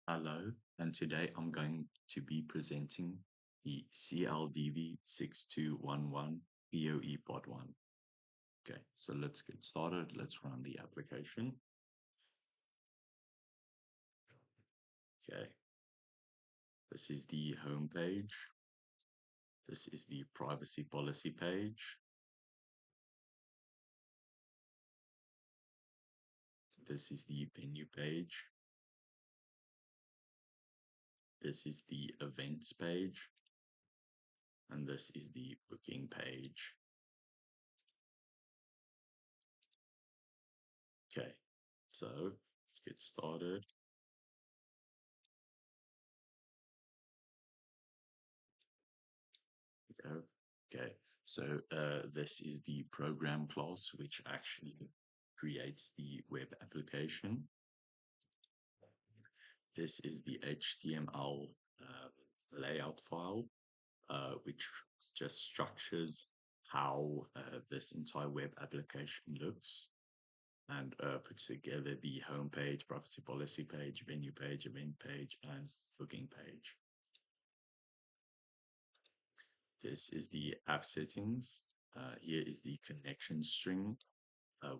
Hello, and today I'm going to be presenting the CLDV6211 POE Pod 1. Okay, so let's get started. Let's run the application. Okay, this is the home page. This is the privacy policy page. This is the venue page. This is the events page. And this is the booking page. Okay, so let's get started. Okay, so this is the program class which actually creates the web application. This is the HTML layout file, which just structures how this entire web application looks and puts together the home page, privacy policy page, venue page, event page, and booking page. This is the app settings. Here is the connection string,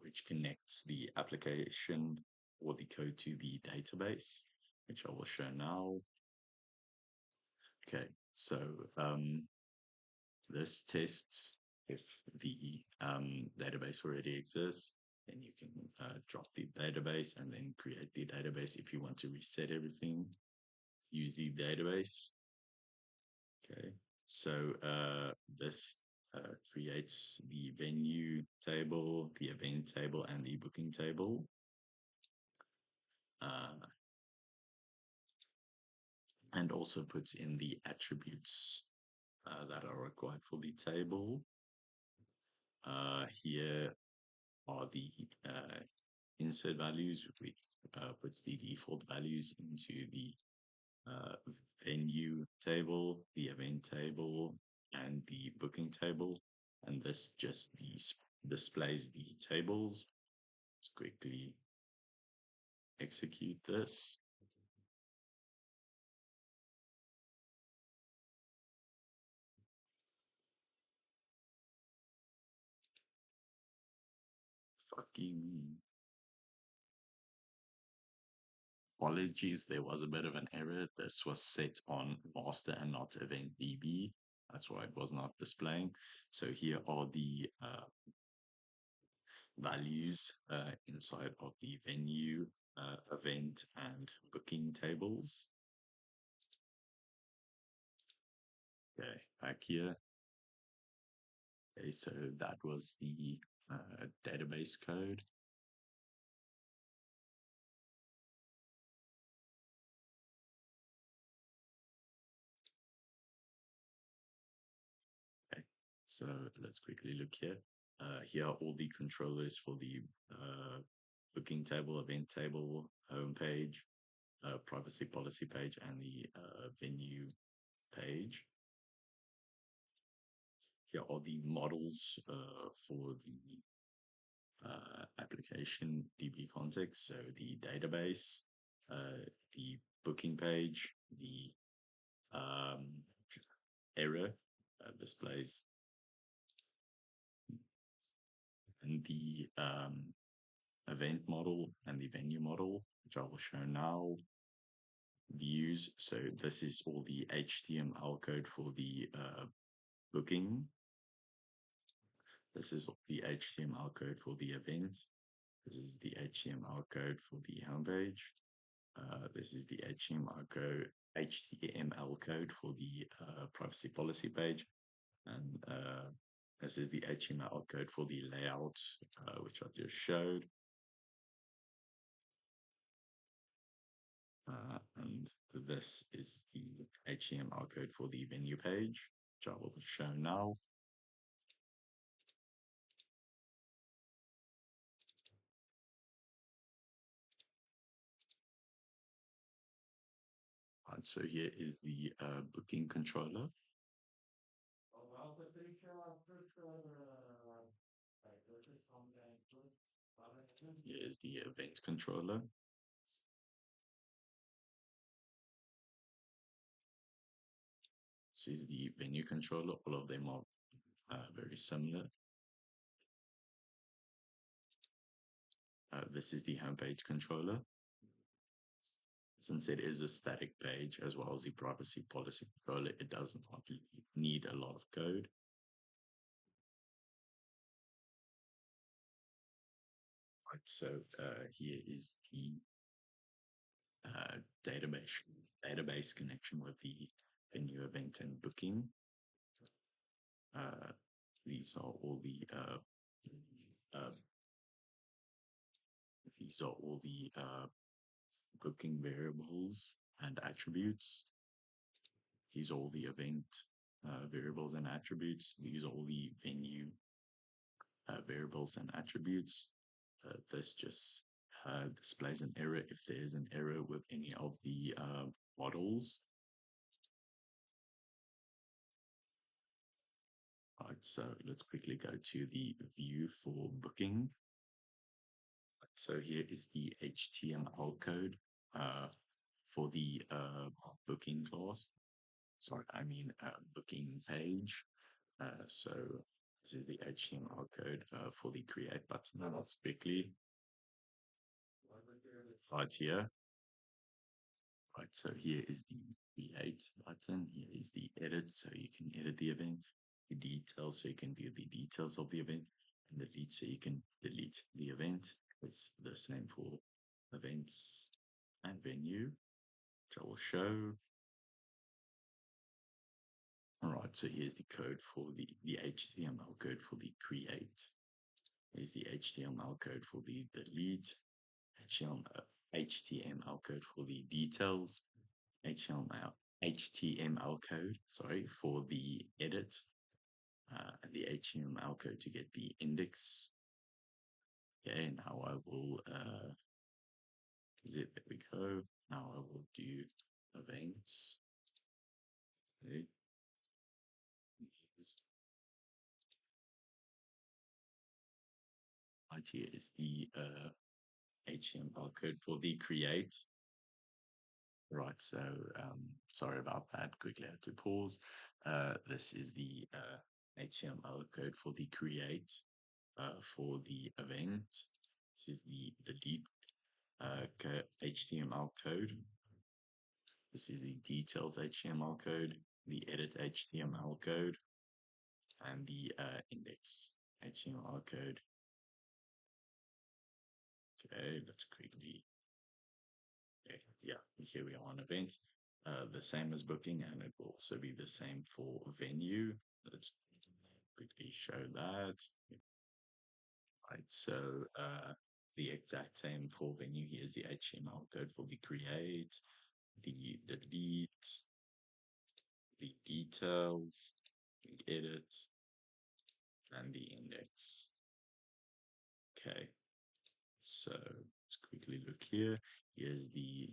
which connects the application or the code to the database, which I will show now. Okay, so this tests if the database already exists. Then you can drop the database and then create the database if you want to reset everything. Use the database. Okay, so this creates the venue table, the event table, and the booking table. And also puts in the attributes that are required for the table. Here are the insert values, which puts the default values into the venue table, the event table, and the booking table. And this just displays the tables. Let's quickly execute this. Fucking me. Apologies, there was a bit of an error. This was set on master and not event DB. That's why it was not displaying. So here are the values inside of the venue, event, and booking tables. Okay, back here. Okay, so that was the database code. Okay, so let's quickly look here. Here are all the controllers for the booking table, event table, home page, privacy policy page, and the venue page. Here are the models for the application DB context. So the database, the booking page, the error displays, and the event model and the venue model, which I will show now. Views. So this is all the HTML code for the booking. This is the HTML code for the event. This is the HTML code for the homepage. This is the HTML code for the privacy policy page. And this is the HTML code for the layout, which I just showed. And this is the HTML code for the venue page, which I will show now. And so here is the booking controller. Here is the event controller. This is the venue controller. All of them are very similar. This is the homepage controller. Since it is a static page as well as the privacy policy controller, it does not need a lot of code. Right, so here is the uh, database connection with the venue event and booking. Uh, these are all the uh, booking variables and attributes. These are all the event variables and attributes. These are all the venue variables and attributes. This just displays an error if there's an error with any of the models. Right, so let's quickly go to the view for booking. So here is the HTML code for the booking class. Sorry, I mean booking page. So this is the HTML code for the create button. Let's quickly right here. Right, so here is the create button. Here is the edit, so you can edit the event. The details, so you can view the details of the event. And delete, so you can delete the event. It's the same for events and venue, which I will show. All right, so here's the code for the HTML code for the create. Here's the HTML code for the delete. HTML code for the details. HTML code, sorry, for the edit, and the HTML code to get the index. Okay, now I will there we go. Now I will do events. Okay. Right here is the HTML code for the create. Right, so sorry about that. Quickly had to pause. This is the HTML code for the create for the event. This is the delete HTML code. This is the details HTML code, the edit HTML code, and the index HTML code. Okay, let's quickly. Okay, yeah, here we are on events. The same as booking, and it will also be the same for venue. Let's quickly show that. Right, so the exact same for venue. Here's the HTML code for the create, the delete, the details, the edit, and the index. Okay, so let's quickly look here. Here's the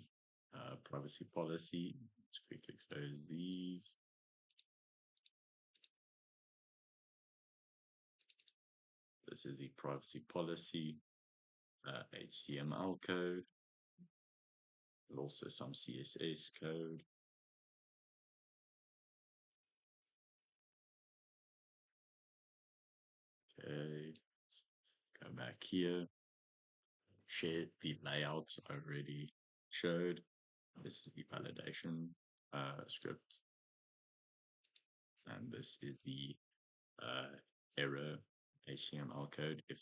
privacy policy. Let's quickly close these. This is the privacy policy HTML code, and also some CSS code. Okay, go back here. Share the layout I already showed. This is the validation script, and this is the error HTML code. If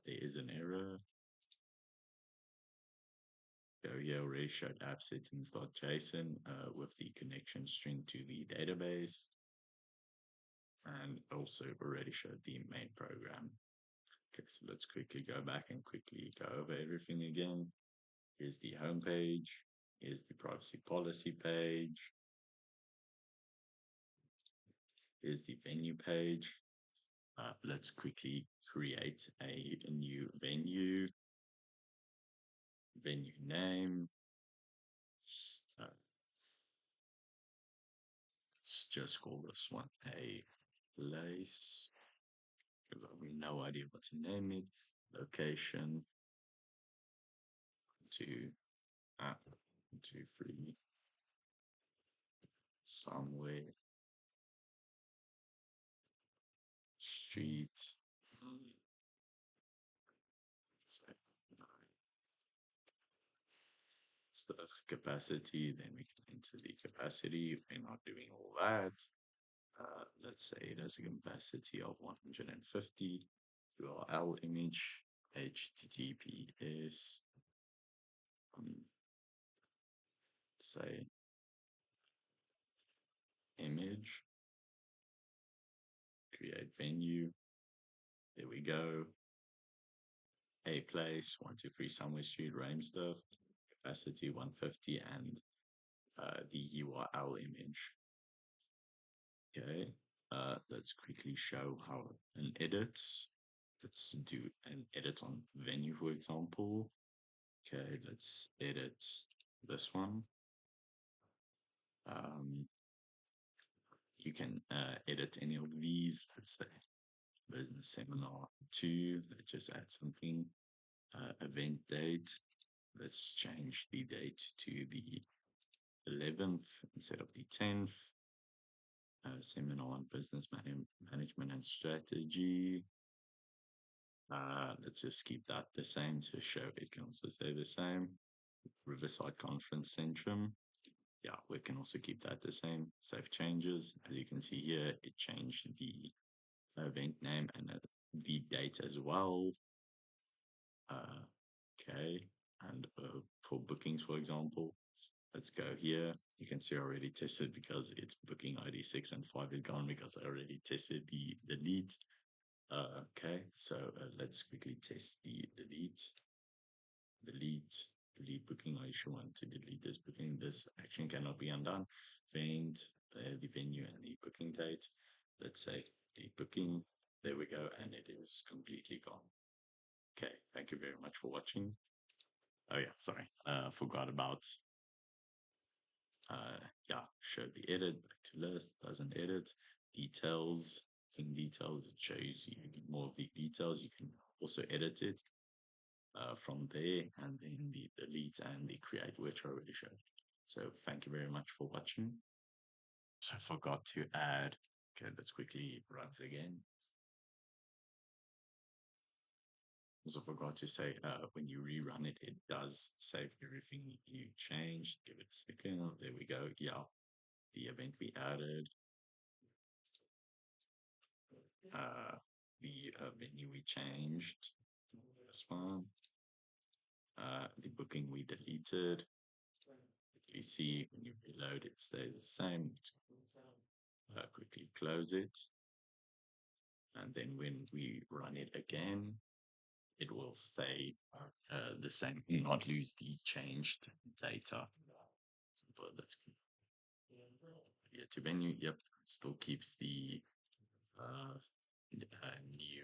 there is an error, go here. Already showed app settings.json with the connection string to the database, and also already showed the main program. Okay, so let's quickly go back and quickly go over everything again. Here's the home page. Here's the privacy policy page. Here's the venue page. Let's quickly create a new venue. Venue name. Let's just call this one a place because I have no idea what to name it. Location 2 app 2 3 somewhere street. Mm, so, the capacity, then we can enter the capacity. We're not doing all that. Let's say it has a capacity of 150 URL image, HTTPS, um, say image, create venue. There we go. A place, 123 Somewhere Street, Ramsdorf, capacity 150, and the URL image. Okay, let's quickly show how an edit. Let's do an edit on venue, for example. Okay, let's edit this one. Um, you can edit any of these. Let's say business seminar 2. Let's just add something. Event date. Let's change the date to the 11th instead of the 10th. Seminar on business management and strategy. Let's just keep that the same to show it can also stay the same. Riverside Conference Centrum. Yeah, we can also keep that the same. Save changes. As you can see here, it changed the event name and the date as well. Okay, and for bookings, for example, let's go here. You can see I already tested because it's booking ID 6 and 5 is gone because I already tested the delete. Okay, so let's quickly test the delete. Delete booking. I issue want to delete this booking. This action cannot be undone. Event, the venue, and the booking date. Let's say the booking. There we go, and it is completely gone. Okay, thank you very much for watching. Oh yeah, sorry, forgot about. Yeah, show the edit. Back to list. Doesn't edit. Details. In details, it shows you more of the details. You can also edit it from there, and then the delete and the create, which I already showed. So thank you very much for watching. So I forgot to add. Okay, let's quickly run it again. Also forgot to say when you rerun it, it does save everything you changed. Give it a second. There we go. Yeah, the event we added, uh, the venue we changed. This one. The booking we deleted. You see when you reload, it stays the same. Quickly close it, and then when we run it again, it will stay the same, not lose the changed data. But let's to venue. Yep, still keeps the new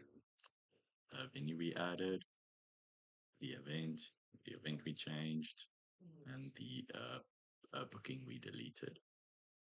venue we added, the event we changed, and the booking we deleted.